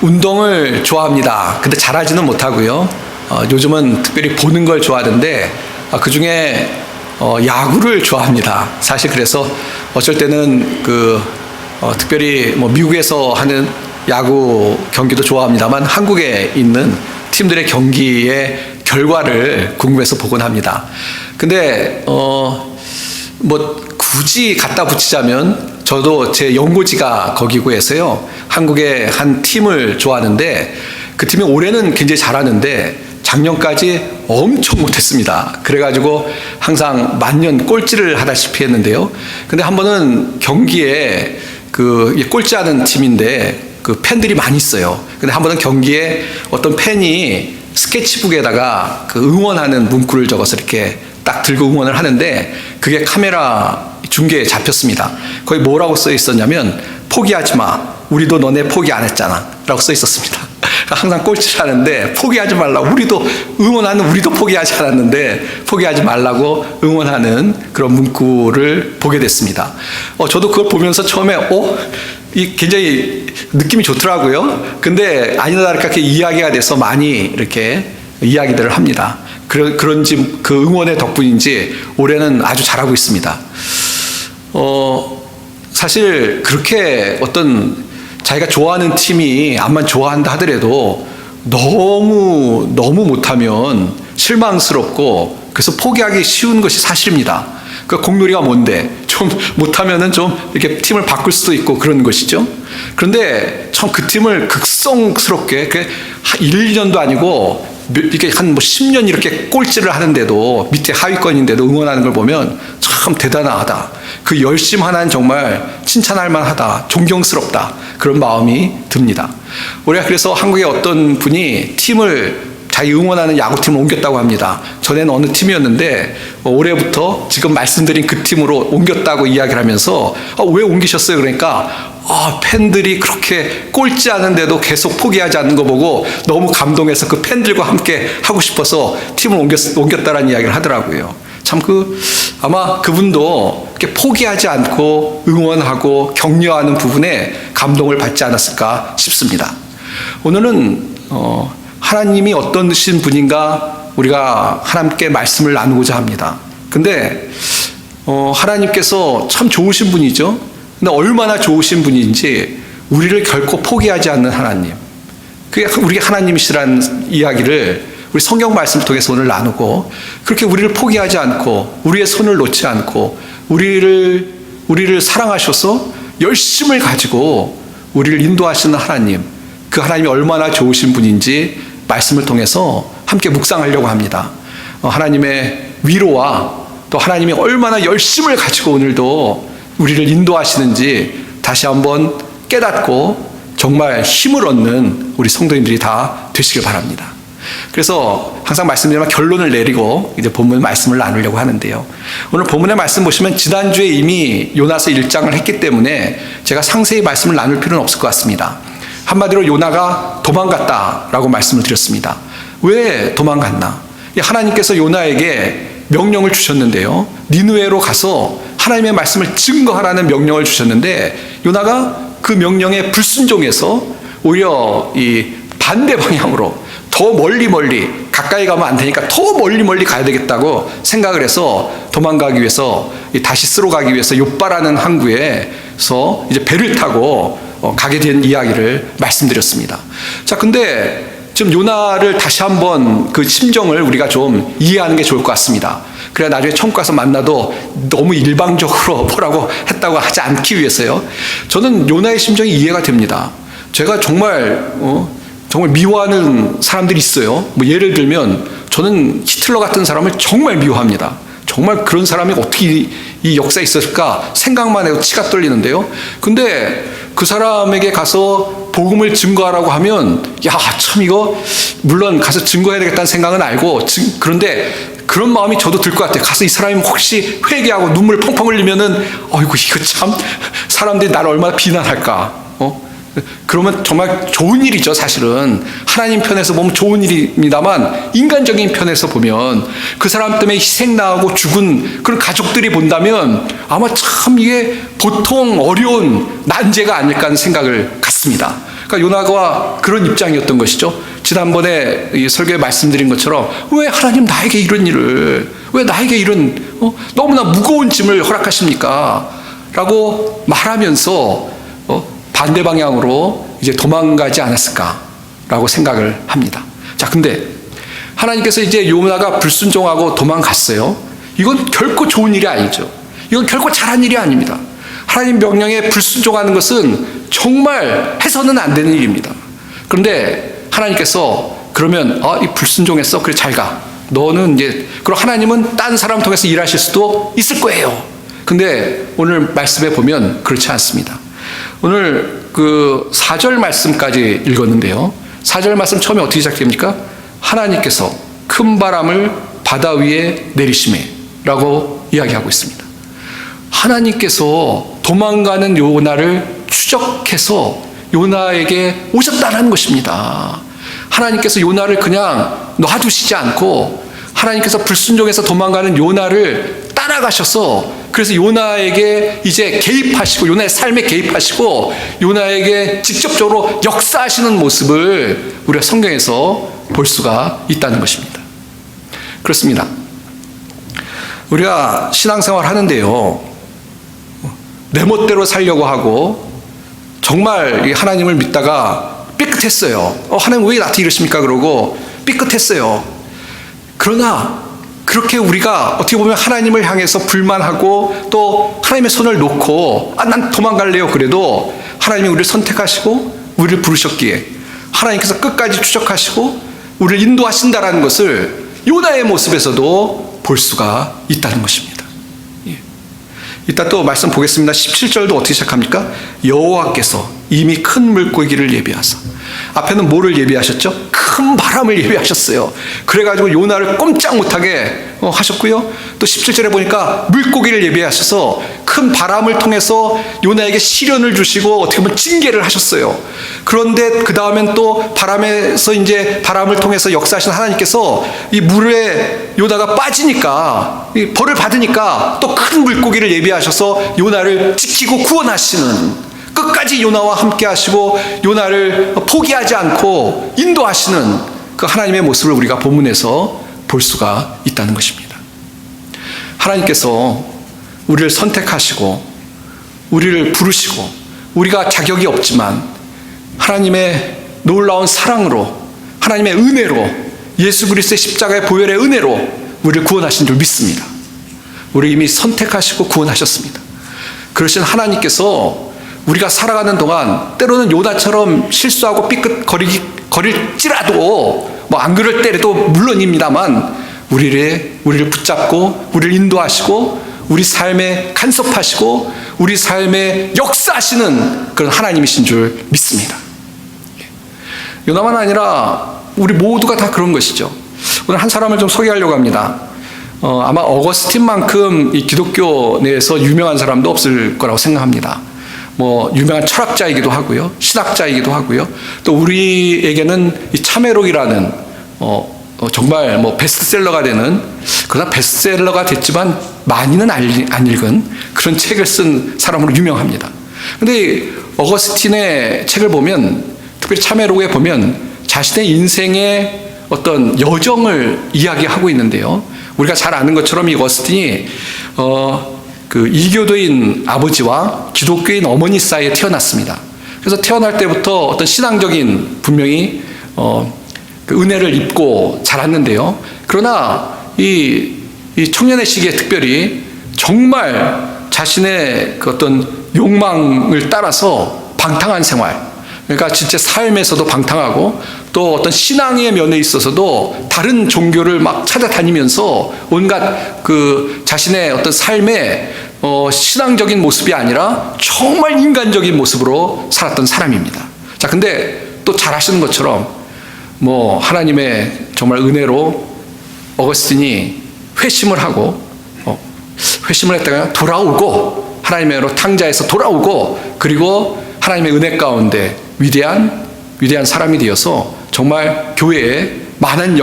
운동을 좋아합니다. 근데 잘하지는 못하고요. 요즘은 특별히 보는 걸 좋아하는데 그중에 야구를 좋아합니다. 사실 그래서 어쩔 때는 특별히 뭐 미국에서 하는 야구 경기도 좋아합니다만 한국에 있는 팀들의 경기의 결과를 궁금해서 보곤 합니다. 근데 뭐 굳이 갖다 붙이자면 저도 제 연고지가 거기고 해서요. 한국의 한 팀을 좋아하는데 그 팀이 올해는 굉장히 잘하는데 작년까지 엄청 못했습니다. 그래가지고 항상 만년 꼴찌를 하다시피 했는데요. 근데 한 번은 경기에 꼴찌하는 팀인데 팬들이 많이 있어요. 근데 한 번은 경기에 어떤 팬이 스케치북에다가 응원하는 문구를 적어서 이렇게 딱 들고 응원을 하는데 그게 카메라 중계에 잡혔습니다. 거기 뭐라고 써 있었냐면 포기하지 마. 우리도 너네 포기 안 했잖아. 라고 써 있었습니다. 항상 꼴찌를 하는데 포기하지 말라고 우리도 포기하지 않았는데 포기하지 말라고 응원하는 그런 문구를 보게 됐습니다. 저도 그걸 보면서 처음에 굉장히 느낌이 좋더라고요. 근데 아니나 다를까 이야기가 돼서 많이 이렇게 이야기들을 합니다. 그런지 그 응원의 덕분인지 올해는 아주 잘하고 있습니다. 사실 그렇게 어떤 자기가 좋아하는 팀이 암만 좋아한다 하더라도 너무 못하면 실망스럽고 그래서 포기하기 쉬운 것이 사실입니다. 그 공놀이가 뭔데 좀 못하면은 좀 이렇게 팀을 바꿀 수도 있고 그런 것이죠. 그런데 참 그 팀을 극성스럽게 1, 2년도 아니고 이렇게 한 10년 이렇게 꼴찌를 하는데도 밑에 하위권인데도 응원하는 걸 보면 참 대단하다. 그 열심 하나는 정말 칭찬할 만하다. 존경스럽다. 그런 마음이 듭니다. 우리가 그래서 한국의 어떤 분이 자기 응원하는 야구팀을 옮겼다고 합니다. 전에는 어느 팀이었는데 올해부터 지금 말씀드린 그 팀으로 옮겼다고 이야기를 하면서 왜 옮기셨어요? 그러니까 팬들이 그렇게 꼴찌하는데도 계속 포기하지 않는 거 보고 너무 감동해서 그 팬들과 함께 하고 싶어서 팀을 옮겼다라는 이야기를 하더라고요. 참 아마 그분도 이렇게 포기하지 않고 응원하고 격려하는 부분에 감동을 받지 않았을까 싶습니다. 오늘은 하나님이 어떠신 분인가 우리가 하나님께 말씀을 나누고자 합니다. 근데 하나님께서 참 좋으신 분이죠. 근데 얼마나 좋으신 분인지 우리를 결코 포기하지 않는 하나님. 그게 우리 하나님이시라는 이야기를 우리 성경 말씀을 통해서 오늘 나누고 그렇게 우리를 포기하지 않고 우리의 손을 놓지 않고 우리를 사랑하셔서 열심을 가지고 우리를 인도하시는 하나님. 그 하나님이 얼마나 좋으신 분인지 말씀을 통해서 함께 묵상하려고 합니다. 하나님의 위로와 또 하나님이 얼마나 열심을 가지고 오늘도 우리를 인도하시는지 다시 한번 깨닫고 정말 힘을 얻는 우리 성도님들이 다 되시길 바랍니다. 그래서 항상 말씀드리면 결론을 내리고 이제 본문 말씀을 나누려고 하는데요. 오늘 본문의 말씀 보시면 지난주에 이미 요나서 1장을 했기 때문에 제가 상세히 말씀을 나눌 필요는 없을 것 같습니다. 한마디로 요나가 도망갔다라고 말씀을 드렸습니다. 왜 도망갔나? 하나님께서 요나에게 명령을 주셨는데요. 니느웨로 가서 하나님의 말씀을 증거하라는 명령을 주셨는데 요나가 그 명령에 불순종해서 오히려 이 반대 방향으로 더 멀리 가까이 가면 안 되니까 더 멀리 가야 되겠다고 생각을 해서 도망가기 위해서 다시스로 가기 위해서 욥바라는 항구에서 이제 배를 타고 가게 된 이야기를 말씀드렸습니다. 자, 근데 지금 요나를 다시 한번 그 심정을 우리가 좀 이해하는 게 좋을 것 같습니다. 그래야 나중에 천국 가서 만나도 너무 일방적으로 뭐라고 했다고 하지 않기 위해서요. 저는 요나의 심정이 이해가 됩니다. 제가 정말 미워하는 사람들이 있어요. 뭐 예를 들면 저는 히틀러 같은 사람을 정말 미워합니다. 정말 그런 사람이 어떻게 이 역사에 있었을까 생각만 해도 치가 떨리는데요. 근데 그 사람에게 가서 복음을 증거하라고 하면 참 이거 물론 가서 증거해야 되겠다는 생각은 알고 그런데 그런 마음이 저도 들 것 같아요. 가서 이 사람이 혹시 회개하고 눈물 펑펑 흘리면은 이거 참 사람들이 나를 얼마나 비난할까. 그러면 정말 좋은 일이죠. 사실은 하나님 편에서 보면 좋은 일입니다만 인간적인 편에서 보면 그 사람 때문에 희생 당하고 죽은 그런 가족들이 본다면 아마 참 이게 보통 어려운 난제가 아닐까 하는 생각을 갖습니다. 그러니까 요나가 그런 입장이었던 것이죠. 지난번에 이 설교에 말씀드린 것처럼 왜 하나님 나에게 이런 일을, 왜 나에게 이런 너무나 무거운 짐을 허락하십니까? 라고 말하면서 반대 방향으로 이제 도망가지 않았을까라고 생각을 합니다. 자, 근데 하나님께서 이제 요나가 불순종하고 도망갔어요. 이건 결코 좋은 일이 아니죠. 이건 결코 잘한 일이 아닙니다. 하나님 명령에 불순종하는 것은 정말 해서는 안 되는 일입니다. 그런데 하나님께서 그러면 이 불순종했어? 그래, 잘 가. 너는 이제, 그럼 하나님은 딴 사람 통해서 일하실 수도 있을 거예요. 근데 오늘 말씀에 보면 그렇지 않습니다. 오늘 그 4절 말씀까지 읽었는데요. 4절 말씀 처음에 어떻게 시작됩니까? 하나님께서 큰 바람을 바다 위에 내리시매 라고 이야기하고 있습니다. 하나님께서 도망가는 요나를 추적해서 요나에게 오셨다는 것입니다. 하나님께서 요나를 그냥 놔두시지 않고 하나님께서 불순종해서 도망가는 요나를 따라가셔서 그래서 요나에게 이제 개입하시고 요나의 삶에 개입하시고 요나에게 직접적으로 역사하시는 모습을 우리가 성경에서 볼 수가 있다는 것입니다. 그렇습니다. 우리가 신앙생활 하는데요, 내 멋대로 살려고 하고 정말 하나님을 믿다가 삐끗했어요. 하나님 왜 나한테 이러십니까? 그러고 삐끗했어요. 그러나 그렇게 우리가 어떻게 보면 하나님을 향해서 불만하고 또 하나님의 손을 놓고 난 도망갈래요 그래도 하나님이 우리를 선택하시고 우리를 부르셨기에 하나님께서 끝까지 추적하시고 우리를 인도하신다라는 것을 요나의 모습에서도 볼 수가 있다는 것입니다. 이따 또 말씀 보겠습니다. 17절도 어떻게 시작합니까? 여호와께서 이미 큰 물고기를 예비하사. 앞에는 뭐를 예비하셨죠? 큰 바람을 예비하셨어요. 그래가지고 요나를 꼼짝 못하게 하셨고요. 또 17절에 보니까 물고기를 예비하셔서 큰 바람을 통해서 요나에게 시련을 주시고 어떻게 보면 징계를 하셨어요. 그런데 그 다음엔 또 바람에서 이제 바람을 통해서 역사하신 하나님께서 이 물에 요나가 빠지니까 벌을 받으니까 또 큰 물고기를 예비하셔서 요나를 지키고 구원하시는, 끝까지 요나와 함께 하시고 요나를 포기하지 않고 인도하시는 그 하나님의 모습을 우리가 본문에서 볼 수가 있다는 것입니다. 하나님께서 우리를 선택하시고 우리를 부르시고 우리가 자격이 없지만 하나님의 놀라운 사랑으로, 하나님의 은혜로, 예수 그리스도의 십자가의 보혈의 은혜로 우리를 구원하신 줄 믿습니다. 우리 이미 선택하시고 구원하셨습니다. 그러신 하나님께서 우리가 살아가는 동안 때로는 요나처럼 실수하고 삐끗거릴지라도 안 그럴 때라도 물론입니다만 우리를 붙잡고 우리를 인도하시고 우리 삶에 간섭하시고 우리 삶에 역사하시는 그런 하나님이신 줄 믿습니다. 요나만 아니라 우리 모두가 다 그런 것이죠. 오늘 한 사람을 좀 소개하려고 합니다. 아마 어거스틴만큼 이 기독교 내에서 유명한 사람도 없을 거라고 생각합니다. 유명한 철학자이기도 하고요, 신학자이기도 하고요. 또 우리에게는 이 참회록이라는 정말 베스트셀러가 되는, 그러나 베스트셀러가 됐지만 많이는 안 읽은 그런 책을 쓴 사람으로 유명합니다. 근데 어거스틴의 책을 보면, 특별히 참회록에 보면 자신의 인생의 어떤 여정을 이야기하고 있는데요. 우리가 잘 아는 것처럼 이 어거스틴이 그 이교도인 아버지와 기독교인 어머니 사이에 태어났습니다. 그래서 태어날 때부터 어떤 신앙적인 분명히 그 은혜를 입고 자랐는데요. 그러나 이 청년의 시기에 특별히 정말 자신의 그 어떤 욕망을 따라서 방탕한 생활, 그러니까 진짜 삶에서도 방탕하고 또 어떤 신앙의 면에 있어서도 다른 종교를 막 찾아다니면서 온갖 그 자신의 어떤 삶에 신앙적인 모습이 아니라 정말 인간적인 모습으로 살았던 사람입니다. 자, 근데 또 잘 아시는 것처럼 하나님의 정말 은혜로 어거스틴이 회심을 하고 회심을 했다가 돌아오고 하나님의 은혜로 탕자에서 돌아오고 그리고 하나님의 은혜 가운데 위대한 사람이 되어서 정말 교회에 많은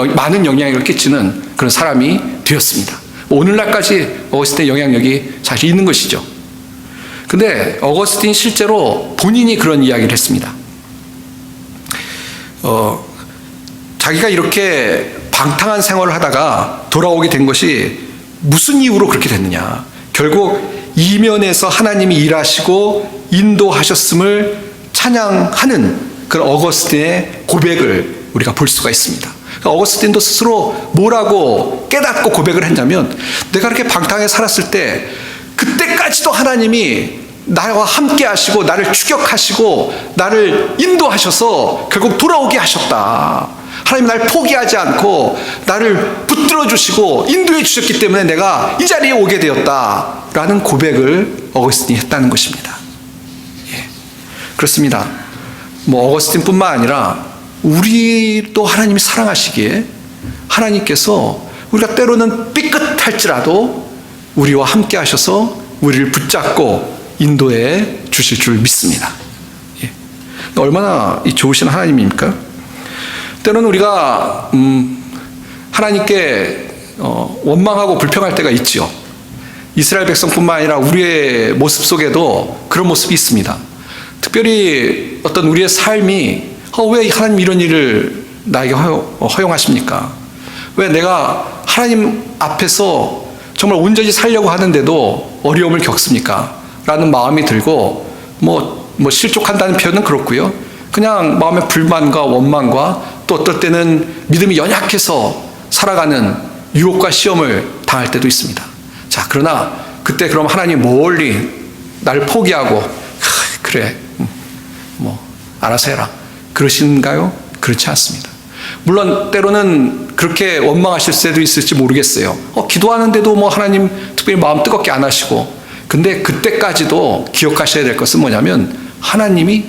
영향력을 끼치는 그런 사람이 되었습니다. 오늘날까지 어거스틴의 영향력이 사실 있는 것이죠. 근데 어거스틴 실제로 본인이 그런 이야기를 했습니다. 자기가 이렇게 방탕한 생활을 하다가 돌아오게 된 것이 무슨 이유로 그렇게 됐느냐. 결국 이면에서 하나님이 일하시고 인도하셨음을 찬양하는 그런 어거스틴의 고백을 우리가 볼 수가 있습니다. 그러니까 어거스틴도 스스로 뭐라고 깨닫고 고백을 했냐면, 내가 그렇게 방탕하게 살았을 때 그때까지도 하나님이 나와 함께 하시고 나를 추격하시고 나를 인도하셔서 결국 돌아오게 하셨다. 하나님 날 포기하지 않고 나를 붙들어 주시고 인도해 주셨기 때문에 내가 이 자리에 오게 되었다라는 고백을 어거스틴이 했다는 것입니다. 예, 그렇습니다. 어거스틴뿐만 아니라 우리도 하나님이 사랑하시기에 하나님께서 우리가 때로는 삐끗할지라도 우리와 함께 하셔서 우리를 붙잡고 인도해 주실 줄 믿습니다. 예. 얼마나 좋으신 하나님입니까? 때로는 우리가 하나님께 원망하고 불평할 때가 있죠. 이스라엘 백성뿐만 아니라 우리의 모습 속에도 그런 모습이 있습니다. 특별히 어떤 우리의 삶이 왜 하나님 이런 일을 나에게 허용하십니까? 왜 내가 하나님 앞에서 정말 온전히 살려고 하는데도 어려움을 겪습니까? 라는 마음이 들고 실족한다는 표현은 그렇고요. 그냥 마음의 불만과 원망과 또 어떨 때는 믿음이 연약해서 살아가는 유혹과 시험을 당할 때도 있습니다. 자, 그러나 그때 그럼 하나님 멀리 나를 포기하고 그래 알아서 해라 그러신가요? 그렇지 않습니다. 물론 때로는 그렇게 원망하실 때도 있을지 모르겠어요. 기도하는데도 하나님 특별히 마음 뜨겁게 안 하시고, 근데 그때까지도 기억하셔야 될 것은 뭐냐면 하나님이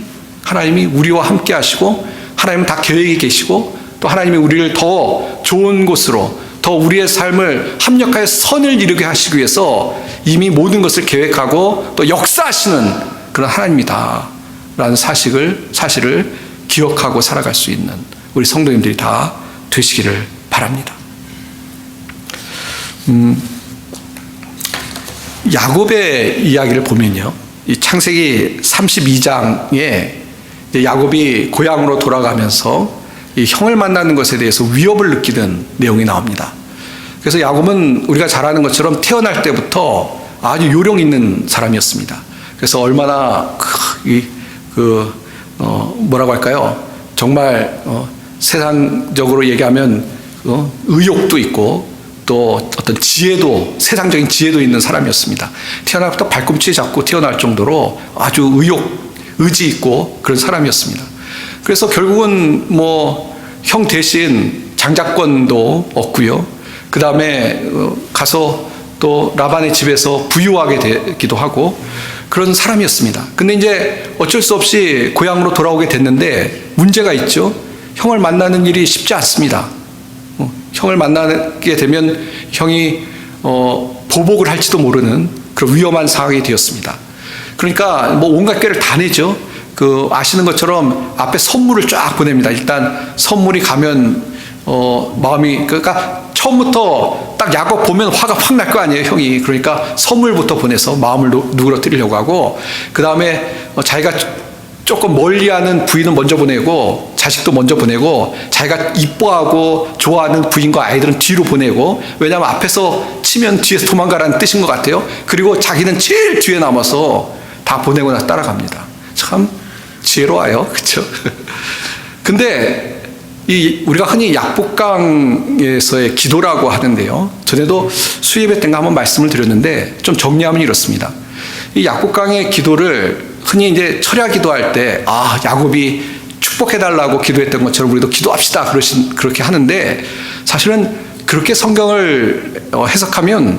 우리와 함께 하시고 하나님은 다 계획이 계시고 또 하나님이 우리를 더 좋은 곳으로 더 우리의 삶을 합력하여 선을 이루게 하시기 위해서 이미 모든 것을 계획하고 또 역사하시는 그런 하나님이다 라는 사실을 기억하고 살아갈 수 있는 우리 성도님들이 다 되시기를 바랍니다. 야곱의 이야기를 보면요, 이 창세기 32장에 야곱이 고향으로 돌아가면서 이 형을 만나는 것에 대해서 위협을 느끼는 내용이 나옵니다. 그래서 야곱은 우리가 잘 아는 것처럼 태어날 때부터 아주 요령 있는 사람이었습니다. 그래서 얼마나 뭐라고 할까요? 정말 세상적으로 얘기하면 의욕도 있고 또 어떤 지혜도, 세상적인 지혜도 있는 사람이었습니다. 태어날부터 발꿈치 잡고 태어날 정도로 아주 의지 있고 그런 사람이었습니다. 그래서 결국은 형 대신 장자권도 얻고요. 그 다음에 가서 또 라반의 집에서 부유하게 되기도 하고 그런 사람이었습니다. 근데 이제 어쩔 수 없이 고향으로 돌아오게 됐는데 문제가 있죠. 형을 만나는 일이 쉽지 않습니다. 형을 만나게 되면 형이 보복을 할지도 모르는 그런 위험한 상황이 되었습니다. 그러니까 온갖 꾀를 다 내죠. 아시는 것처럼 앞에 선물을 쫙 보냅니다. 일단 선물이 가면 그러니까 처음부터 딱 야곱 보면 화가 확 날 거 아니에요, 형이. 그러니까 선물부터 보내서 마음을 누그러뜨리려고 하고, 그 다음에 자기가 조금 멀리하는 부인은 먼저 보내고 자식도 먼저 보내고 자기가 이뻐하고 좋아하는 부인과 아이들은 뒤로 보내고, 왜냐하면 앞에서 치면 뒤에서 도망가라는 뜻인 것 같아요. 그리고 자기는 제일 뒤에 남아서 다 보내고 나서 따라갑니다. 참 지혜로워요, 그렇죠? 근데 우리가 흔히 약복강에서의 기도라고 하는데요, 전에도 수예배 때인가 한번 말씀을 드렸는데 좀 정리하면 이렇습니다. 이 약복강의 기도를 흔히 이제 철야 기도할 때 야곱이 축복해달라고 기도했던 것처럼 우리도 기도합시다 그렇게 하는데, 사실은 그렇게 성경을 해석하면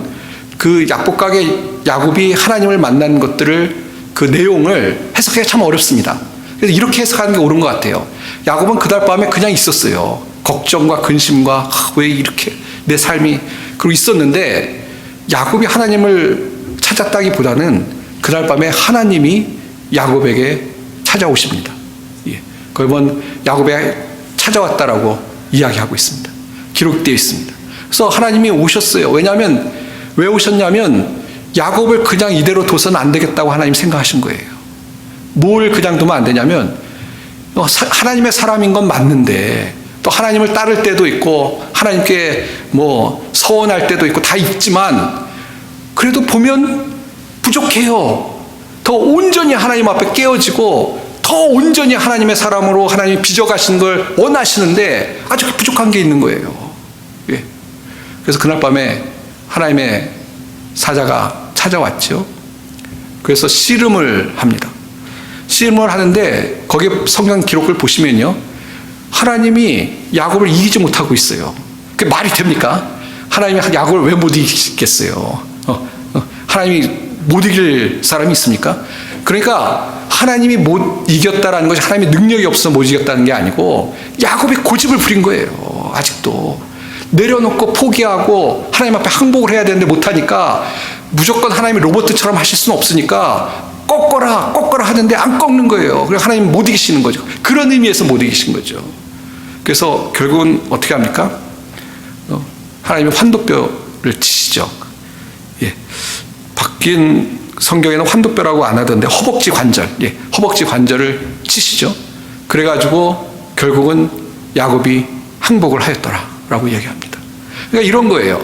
그 약복강의 야곱이 하나님을 만난 것들을, 그 내용을 해석하기가 참 어렵습니다. 그래서 이렇게 해석하는 게 옳은 것 같아요. 야곱은 그날 밤에 그냥 있었어요. 걱정과 근심과 왜 이렇게 내 삶이 그러고 있었는데, 야곱이 하나님을 찾았다기보다는 그날 밤에 하나님이 야곱에게 찾아오십니다. 거기 보면 야곱에 찾아왔다라고 이야기하고 있습니다. 기록되어 있습니다. 그래서 하나님이 오셨어요. 왜냐하면 왜 오셨냐면 야곱을 그냥 이대로 둬서는 안 되겠다고 하나님 생각하신 거예요. 뭘 그냥 두면 안 되냐면 하나님의 사람인 건 맞는데 또 하나님을 따를 때도 있고 하나님께 뭐 서원할 때도 있고 다 있지만 그래도 보면 부족해요. 더 온전히 하나님 앞에 깨어지고 더 온전히 하나님의 사람으로 하나님이 빚어가시는 걸 원하시는데 아주 부족한 게 있는 거예요. 예. 그래서 그날 밤에 하나님의 사자가 찾아왔죠. 그래서 씨름을 합니다. 씨름을 하는데 거기 성경 기록을 보시면요, 하나님이 야곱을 이기지 못하고 있어요. 그게 말이 됩니까? 하나님이 야곱을 왜 못 이기겠어요? 하나님이 못 이길 사람이 있습니까? 그러니까 하나님이 못 이겼다라는 것이 하나님의 능력이 없어서 못 이겼다는 게 아니고 야곱이 고집을 부린 거예요. 아직도 내려놓고 포기하고 하나님 앞에 항복을 해야 되는데 못하니까 무조건 하나님이 로봇처럼 하실 수는 없으니까 꺾어라 하는데 안 꺾는 거예요. 그래서 하나님 못 이기시는 거죠. 그런 의미에서 못 이기신 거죠. 그래서 결국은 어떻게 합니까? 하나님이 환도뼈를 치시죠. 예. 바뀐 성경에는 환도뼈라고 안 하던데 허벅지 관절, 예, 허벅지 관절을 치시죠. 그래가지고 결국은 야곱이 항복을 하였더라라고 얘기합니다. 그러니까 이런 거예요.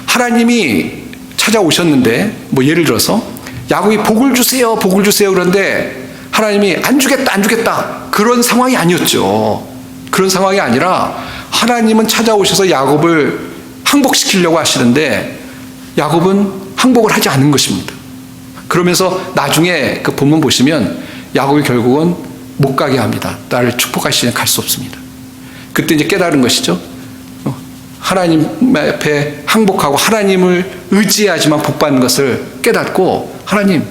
하나님이 찾아오셨는데 뭐 예를 들어서 야곱이 복을 주세요 그런데 하나님이 안 주겠다 그런 상황이 아니었죠. 그런 상황이 아니라 하나님은 찾아오셔서 야곱을 항복시키려고 하시는데 야곱은 항복을 하지 않은 것입니다. 그러면서 나중에 그 본문 보시면 야곱이 결국은 못 가게 합니다. 나를 축복하시니 갈 수 없습니다. 그때 이제 깨달은 것이죠. 하나님 앞에 항복하고 하나님을 의지해야지만 복 받는 것을 깨닫고 하나님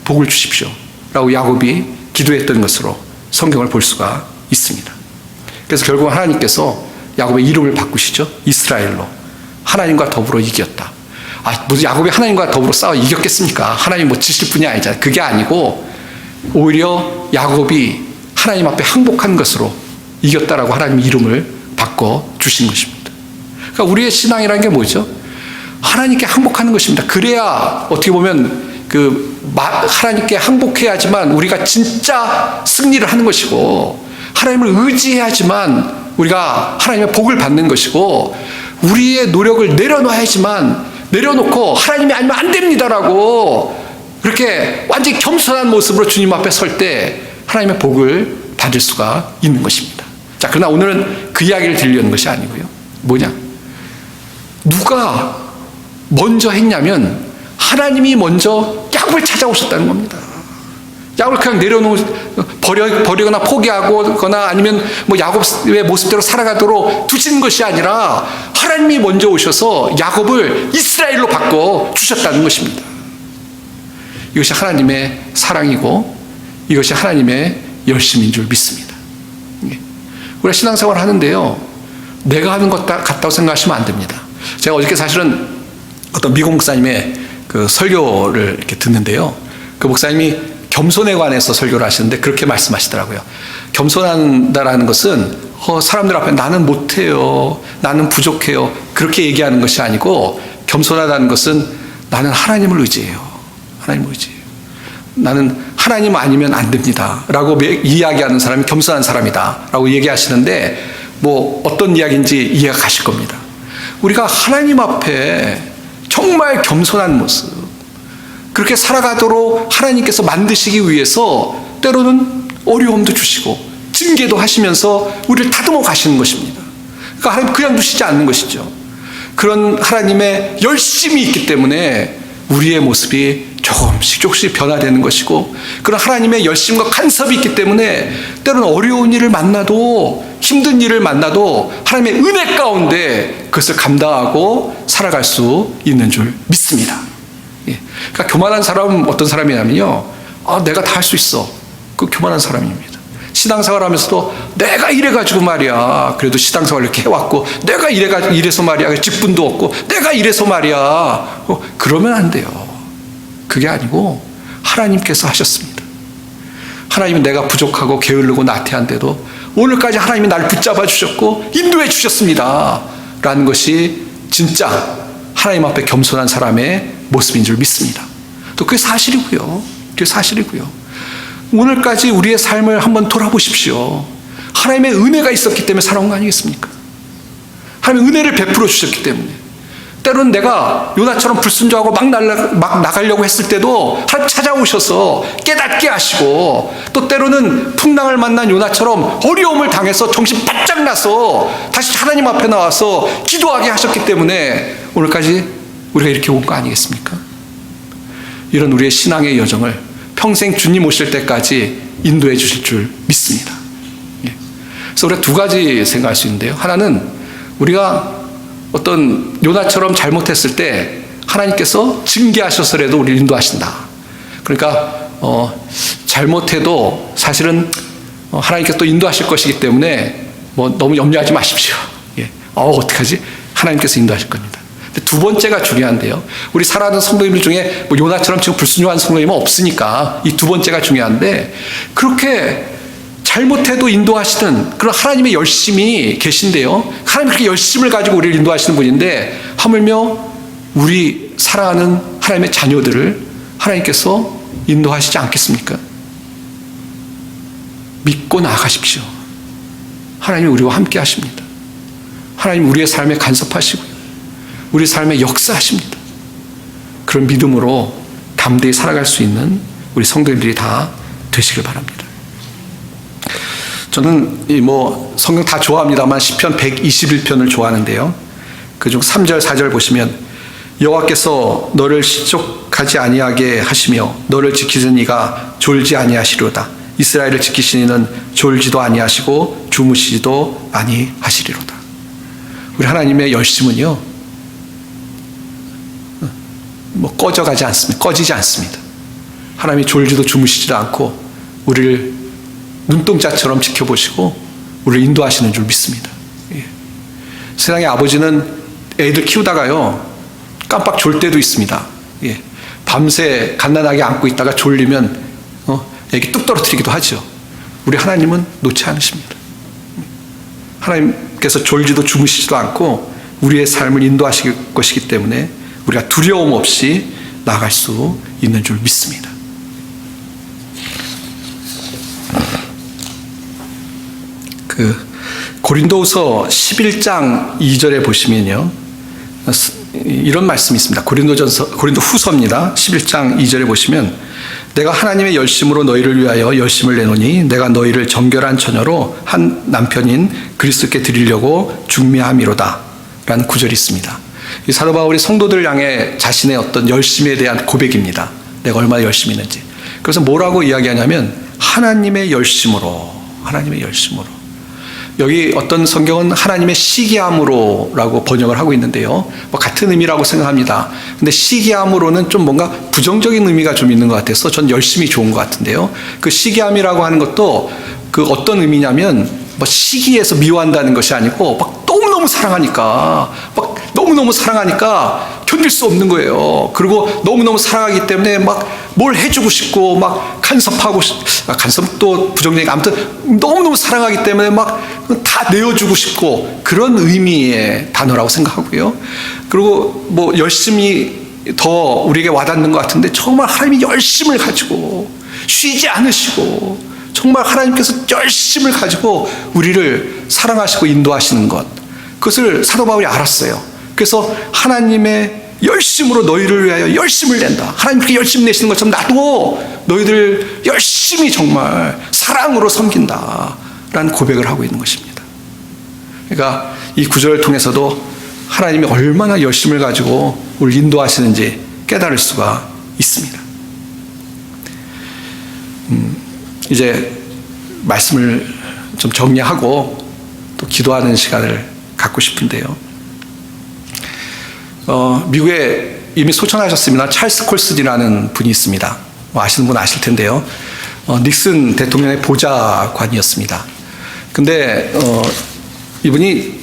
복을 주십시오 라고 야곱이 기도했던 것으로 성경을 볼 수가 있습니다. 그래서 결국 하나님께서 야곱의 이름을 바꾸시죠. 이스라엘로. 하나님과 더불어 이겼다. 무슨 야곱이 하나님과 더불어 싸워 이겼겠습니까? 하나님 뭐 지실 분이 아니잖아요. 그게 아니고 오히려 야곱이 하나님 앞에 항복한 것으로 이겼다라고 하나님 이름을 바꿔 주신 것입니다. 그러니까 우리의 신앙이라는 게 뭐죠? 하나님께 항복하는 것입니다. 그래야 어떻게 보면 하나님께 항복해야지만 우리가 진짜 승리를 하는 것이고 하나님을 의지해야지만 우리가 하나님의 복을 받는 것이고 우리의 노력을 내려놓고 하나님이 아니면 안 됩니다라고 그렇게 완전히 겸손한 모습으로 주님 앞에 설 때 하나님의 복을 받을 수가 있는 것입니다. 자, 그러나 오늘은 그 이야기를 들려는 것이 아니고요. 뭐냐? 누가 먼저 했냐면 하나님이 먼저 야곱을 찾아오셨다는 겁니다. 야곱을 그냥 버리거나 포기하거나 아니면 뭐 야곱의 모습대로 살아가도록 두신 것이 아니라 하나님이 먼저 오셔서 야곱을 이스라엘로 바꿔 주셨다는 것입니다. 이것이 하나님의 사랑이고 이것이 하나님의 열심인 줄 믿습니다. 우리가 신앙생활을 하는데요, 내가 하는 것 같다고 생각하시면 안 됩니다. 제가 어저께 사실은 어떤 미국 목사님의 그 설교를 이렇게 듣는데요, 그 목사님이 겸손에 관해서 설교를 하시는데 그렇게 말씀하시더라고요. 겸손한다라는 것은 사람들 앞에 나는 못해요, 나는 부족해요 그렇게 얘기하는 것이 아니고 겸손하다는 것은 나는 하나님을 의지해요. 하나님을 의지해요. 나는 하나님 아니면 안 됩니다 라고 이야기하는 사람이 겸손한 사람이다 라고 얘기하시는데 뭐 어떤 이야기인지 이해가 가실 겁니다. 우리가 하나님 앞에 정말 겸손한 모습, 그렇게 살아가도록 하나님께서 만드시기 위해서 때로는 어려움도 주시고 징계도 하시면서 우리를 다듬어 가시는 것입니다. 그러니까 하나님 그냥 두시지 않는 것이죠. 그런 하나님의 열심이 있기 때문에 우리의 모습이 조금씩 변화되는 것이고, 그런 하나님의 열심과 간섭이 있기 때문에 때로는 어려운 일을 만나도, 힘든 일을 만나도 하나님의 은혜 가운데 그것을 감당하고 살아갈 수 있는 줄 믿습니다. 예. 그러니까 교만한 사람은 어떤 사람이냐면요, 내가 다 할 수 있어. 그 교만한 사람입니다. 신앙생활 하면서도 내가 이래가지고 말이야, 그래도 신앙생활 이렇게 해왔고, 내가 이래서 말이야, 직분도 없고, 내가 이래서 말이야, 그러면 안 돼요. 그게 아니고 하나님께서 하셨습니다. 하나님은 내가 부족하고 게으르고 나태한데도 오늘까지 하나님이 나를 붙잡아 주셨고 인도해 주셨습니다 라는 것이 진짜 하나님 앞에 겸손한 사람의 모습인 줄 믿습니다. 또 그게 사실이고요. 오늘까지 우리의 삶을 한번 돌아보십시오. 하나님의 은혜가 있었기 때문에 살아온 거 아니겠습니까? 하나님의 은혜를 베풀어 주셨기 때문에. 때로는 내가 요나처럼 불순종하고 막 나가려고 했을 때도 하나님 찾아오셔서 깨닫게 하시고, 또 때로는 풍랑을 만난 요나처럼 어려움을 당해서 정신 바짝 나서 다시 하나님 앞에 나와서 기도하게 하셨기 때문에 오늘까지 우리가 이렇게 온 거 아니겠습니까? 이런 우리의 신앙의 여정을 평생 주님 오실 때까지 인도해 주실 줄 믿습니다. 그래서 우리가 두 가지 생각할 수 있는데요. 하나는 우리가 어떤 요나처럼 잘못했을 때 하나님께서 징계하셔서라도 우리를 인도하신다. 그러니까 잘못해도 사실은 하나님께서 또 인도하실 것이기 때문에 너무 염려하지 마십시오. 어떡하지? 하나님께서 인도하실 겁니다. 근데 두 번째가 중요한데요. 우리 살아가는 성도님들 중에 요나처럼 지금 불순종한 성도님은 없으니까 이 두 번째가 중요한데, 그렇게 잘못해도 인도하시는 그런 하나님의 열심이 계신데요. 하나님 그렇게 열심을 가지고 우리를 인도하시는 분인데, 하물며 우리 사랑하는 하나님의 자녀들을 하나님께서 인도하시지 않겠습니까? 믿고 나아가십시오. 하나님이 우리와 함께 하십니다. 하나님 우리의 삶에 간섭하시고요, 우리 삶에 역사하십니다. 그런 믿음으로 담대히 살아갈 수 있는 우리 성도님들이 다 되시길 바랍니다. 저는 성경 다 좋아합니다만 시편 121편을 좋아하는데요. 그중 3절 4절 보시면, 여호와께서 너를 실족하지 아니하게 하시며 너를 지키는 이가 졸지 아니하시리로다. 이스라엘을 지키신 이는 졸지도 아니하시고 주무시지도 아니하시리로다. 우리 하나님의 열심은요, 꺼져가지 않습니다. 꺼지지 않습니다. 하나님이 졸지도 주무시지도 않고 우리를 눈동자처럼 지켜보시고 우리를 인도하시는 줄 믿습니다. 세상의 아버지는 애들 키우다가요, 깜빡 졸 때도 있습니다. 밤새 갓난아기 안고 있다가 졸리면 애기 뚝 떨어뜨리기도 하죠. 우리 하나님은 놓지 않으십니다. 하나님께서 졸지도 주무시지도 않고 우리의 삶을 인도하실 것이기 때문에 우리가 두려움 없이 나아갈 수 있는 줄 믿습니다. 고린도후서 11장 2절에 보시면요, 이런 말씀이 있습니다. 고린도후서입니다. 11장 2절에 보시면, 내가 하나님의 열심으로 너희를 위하여 열심을 내노니 내가 너희를 정결한 처녀로 한 남편인 그리스도께 드리려고 중매함이로다 라는 구절이 있습니다. 이 사도 바울이 성도들을 향해 자신의 어떤 열심에 대한 고백입니다. 내가 얼마나 열심히 있는지. 그래서 뭐라고 이야기하냐면 하나님의 열심으로, 하나님의 열심으로. 여기 어떤 성경은 하나님의 시기함으로라고 번역을 하고 있는데요, 같은 의미라고 생각합니다. 근데 시기함으로는 좀 뭔가 부정적인 의미가 좀 있는 것 같아서 전 열심히 좋은 것 같은데요, 그 시기함이라고 하는 것도 그 어떤 의미냐면 시기에서 미워한다는 것이 아니고 너무너무 사랑하니까, 너무너무 사랑하니까 견딜 수 없는 거예요. 그리고 너무너무 사랑하기 때문에 뭘 해주고 싶고 간섭하고 간섭도 부정적인, 아무튼 너무너무 사랑하기 때문에 다 내어주고 싶고, 그런 의미의 단어라고 생각하고요. 그리고 열심히 더 우리에게 와닿는 것 같은데, 정말 하나님이 열심을 가지고 쉬지 않으시고 정말 하나님께서 열심을 가지고 우리를 사랑하시고 인도하시는 것, 그것을 사도 바울이 알았어요. 그래서 하나님의 열심으로 너희를 위하여 열심을 낸다. 하나님 그렇게 열심 내시는 것처럼 나도 너희들 열심히 정말 사랑으로 섬긴다 라는 고백을 하고 있는 것입니다. 그러니까 이 구절을 통해서도 하나님이 얼마나 열심을 가지고 우리를 인도하시는지 깨달을 수가 있습니다. 이제 말씀을 좀 정리하고 또 기도하는 시간을 갖고 싶은데요, 미국에 이미 소천하셨습니다. 찰스 콜슨이라는 분이 있습니다. 아시는 분 아실 텐데요, 닉슨 대통령의 보좌관이었습니다. 근데 이분이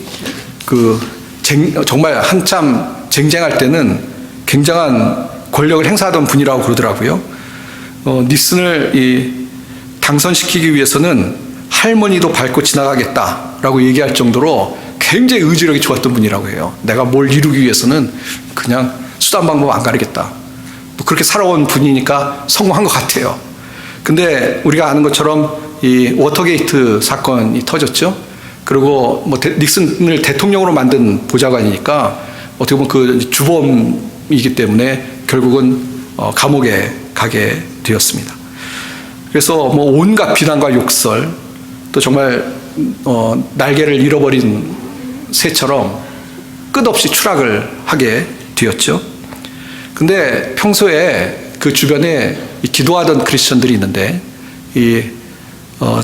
정말 한참 쟁쟁할 때는 굉장한 권력을 행사하던 분이라고 그러더라고요. 닉슨을 당선시키기 위해서는 할머니도 밟고 지나가겠다라고 얘기할 정도로 굉장히 의지력이 좋았던 분이라고 해요. 내가 뭘 이루기 위해서는 그냥 수단 방법 안 가리겠다. 그렇게 살아온 분이니까 성공한 것 같아요. 근데 우리가 아는 것처럼 이 워터게이트 사건이 터졌죠. 그리고 뭐 닉슨을 대통령으로 만든 보좌관이니까 어떻게 보면 그 주범이기 때문에 결국은 감옥에 가게 되었습니다. 그래서 뭐 온갖 비난과 욕설, 또 정말 날개를 잃어버린 새처럼 끝없이 추락을 하게 되었죠. 근데 평소에 그 주변에 기도하던 크리스천들이 있는데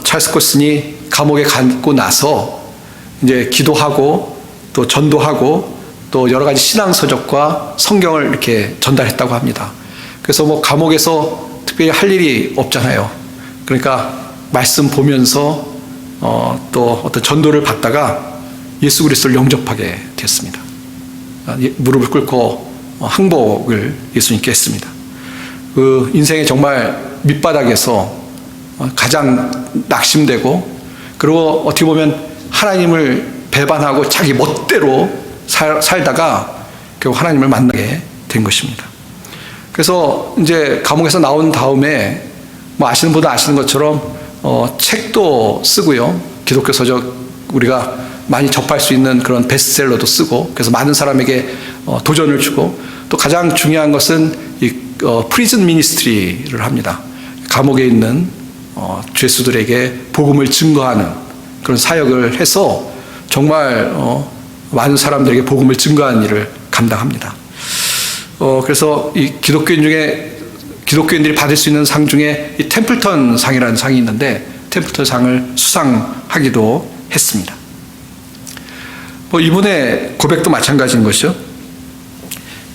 찰스 콜슨이 감옥에 가고 나서 이제 기도하고 또 전도하고 또 여러 가지 신앙 서적과 성경을 이렇게 전달했다고 합니다. 그래서 뭐 감옥에서 특별히 할 일이 없잖아요. 그러니까 말씀 보면서 또 어떤 전도를 받다가 예수 그리스도를 영접하게 됐습니다. 무릎을 꿇고 항복을 예수님께 했습니다. 그 인생의 정말 밑바닥에서 가장 낙심되고, 그리고 어떻게 보면 하나님을 배반하고 자기 멋대로 살다가 결국 하나님을 만나게 된 것입니다. 그래서 이제 감옥에서 나온 다음에 뭐 아시는 분은 아시는 것처럼 책도 쓰고요. 기독교 서적 우리가 많이 접할 수 있는 그런 베스트셀러도 쓰고, 그래서 많은 사람에게 도전을 주고, 또 가장 중요한 것은 이 프리즌 미니스트리를 합니다. 감옥에 있는 죄수들에게 복음을 증거하는 그런 사역을 해서 정말 많은 사람들에게 복음을 증거하는 일을 감당합니다. 그래서 이 기독교인들이 받을 수 있는 상 중에 이 템플턴 상이라는 상이 있는데, 템플턴 상을 수상하기도 했습니다. 뭐 이분의 고백도 마찬가지인 것이죠.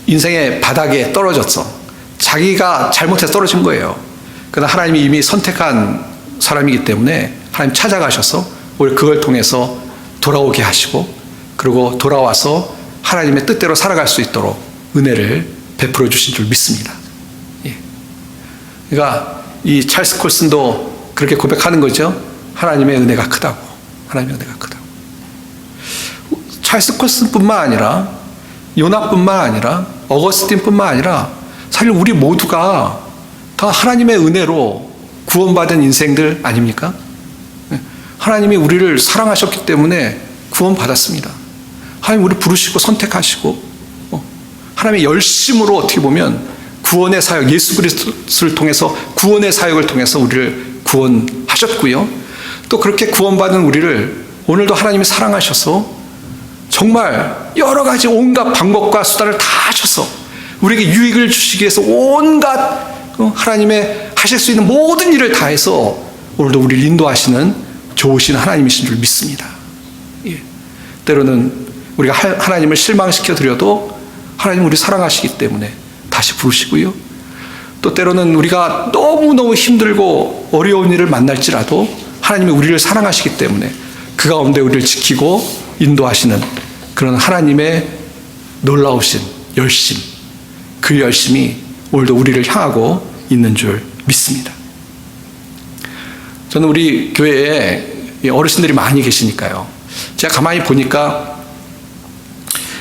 인생의 바닥에 떨어졌어. 자기가 잘못해서 떨어진 거예요. 그러나 하나님이 이미 선택한 사람이기 때문에 하나님 찾아가셔서 오히려 그걸 통해서 돌아오게 하시고, 그리고 돌아와서 하나님의 뜻대로 살아갈 수 있도록 은혜를 베풀어 주신 줄 믿습니다. 예. 그러니까 이 찰스 콜슨도 그렇게 고백하는 거죠. 하나님의 은혜가 크다고. 하나님의 은혜가 크다고. 찰스 콜슨뿐만 아니라 요나뿐만 아니라 어거스틴뿐만 아니라 사실 우리 모두가 다 하나님의 은혜로 구원받은 인생들 아닙니까? 하나님이 우리를 사랑하셨기 때문에 구원받았습니다. 하나님 우리를 부르시고 선택하시고 하나님의 열심으로 어떻게 보면 구원의 사역, 예수 그리스도를 통해서 구원의 사역을 통해서 우리를 구원하셨고요. 또 그렇게 구원받은 우리를 오늘도 하나님이 사랑하셔서 정말 여러 가지 온갖 방법과 수단을 다 하셔서 우리에게 유익을 주시기 위해서 온갖 하나님의 하실 수 있는 모든 일을 다해서 오늘도 우리를 인도하시는 좋으신 하나님이신 줄 믿습니다. 예. 때로는 우리가 하나님을 실망시켜 드려도 하나님은 우리 사랑하시기 때문에 다시 부르시고요. 또 때로는 우리가 너무너무 힘들고 어려운 일을 만날지라도 하나님이 우리를 사랑하시기 때문에 그 가운데 우리를 지키고 인도하시는 그런 하나님의 놀라우신 열심, 그 열심이 오늘도 우리를 향하고 있는 줄 믿습니다. 저는 우리 교회에 어르신들이 많이 계시니까요. 제가 가만히 보니까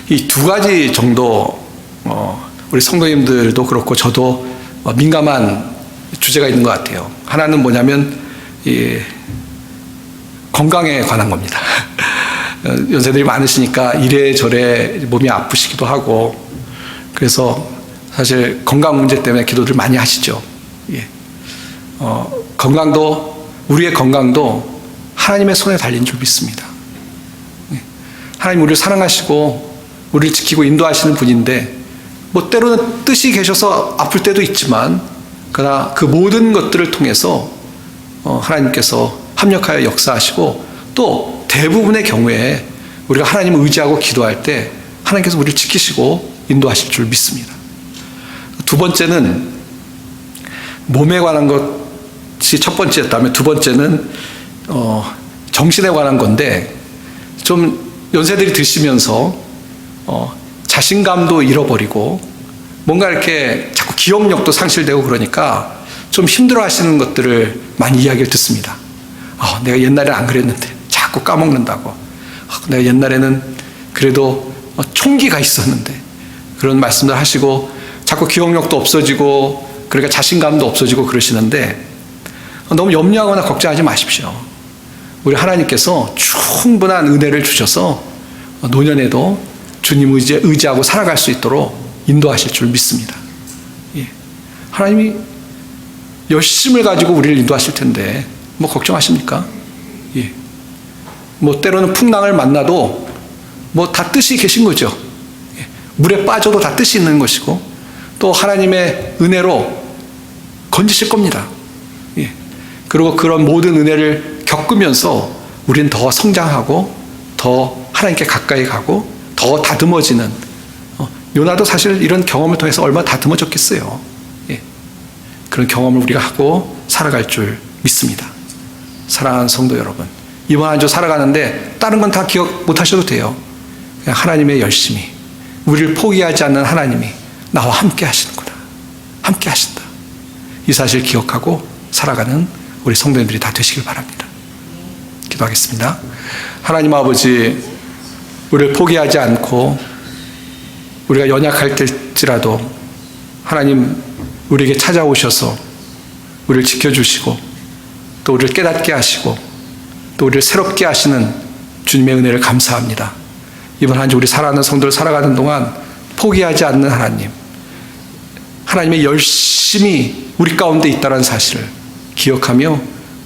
이 두 가지 정도 우리 성도님들도 그렇고 저도 민감한 주제가 있는 것 같아요. 하나는 뭐냐면 이 건강에 관한 겁니다. 연세들이 많으시니까 이래저래 몸이 아프시기도 하고, 그래서 사실 건강 문제 때문에 기도를 많이 하시죠. 예. 우리의 건강도 하나님의 손에 달린 줄 믿습니다. 예. 하나님 우리를 사랑하시고 우리를 지키고 인도하시는 분인데, 뭐 때로는 뜻이 계셔서 아플 때도 있지만, 그러나 그 모든 것들을 통해서 하나님께서 합력하여 역사하시고, 또 대부분의 경우에 우리가 하나님을 의지하고 기도할 때 하나님께서 우리를 지키시고 인도하실 줄 믿습니다. 두 번째는 몸에 관한 것이 첫 번째였다면, 두 번째는 정신에 관한 건데, 좀 연세들이 드시면서 자신감도 잃어버리고 뭔가 이렇게 자꾸 기억력도 상실되고 그러니까 좀 힘들어 하시는 것들을 많이 이야기를 듣습니다. 내가 옛날에 안 그랬는데 자꾸 까먹는다고. 내가 옛날에는 그래도 총기가 있었는데, 그런 말씀들 하시고 자꾸 기억력도 없어지고 그러니까 자신감도 없어지고 그러시는데, 너무 염려하거나 걱정하지 마십시오. 우리 하나님께서 충분한 은혜를 주셔서 노년에도 주님 의지하고 살아갈 수 있도록 인도하실 줄 믿습니다. 예. 하나님이 열심을 가지고 우리를 인도하실 텐데 뭐 걱정하십니까? 예. 뭐 때로는 풍랑을 만나도 뭐 다 뜻이 계신 거죠. 예. 물에 빠져도 다 뜻이 있는 것이고 또 하나님의 은혜로 건지실 겁니다. 예. 그리고 그런 모든 은혜를 겪으면서 우리는 더 성장하고 더 하나님께 가까이 가고 더 다듬어지는, 요나도 사실 이런 경험을 통해서 얼마나 다듬어졌겠어요. 예. 그런 경험을 우리가 하고 살아갈 줄 믿습니다. 사랑하는 성도 여러분, 이번 한 주 살아가는데 다른 건 다 기억 못 하셔도 돼요. 그냥 하나님의 열심히, 우리를 포기하지 않는 하나님이 나와 함께 하시는구나, 함께 하신다, 이 사실 기억하고 살아가는 우리 성도님들이 다 되시길 바랍니다. 기도하겠습니다. 하나님 아버지, 우리를 포기하지 않고 우리가 연약할 때일지라도 하나님 우리에게 찾아오셔서 우리를 지켜주시고 또 우리를 깨닫게 하시고 또 우리를 새롭게 하시는 주님의 은혜를 감사합니다. 이번 한 주 우리 사랑하는 성도를 살아가는 동안 포기하지 않는 하나님, 하나님의 열심히 우리 가운데 있다는 사실을 기억하며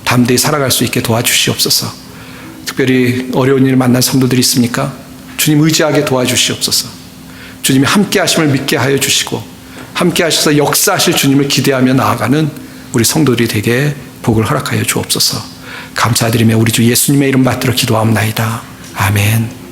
담대히 살아갈 수 있게 도와주시옵소서. 특별히 어려운 일을 만난 성도들이 있습니까? 주님 의지하게 도와주시옵소서. 주님이 함께 하심을 믿게 하여 주시고 함께 하셔서 역사하실 주님을 기대하며 나아가는 우리 성도들이 되게 복을 허락하여 주옵소서. 감사드리며 우리 주 예수님의 이름 받들어 기도하옵나이다. 아멘.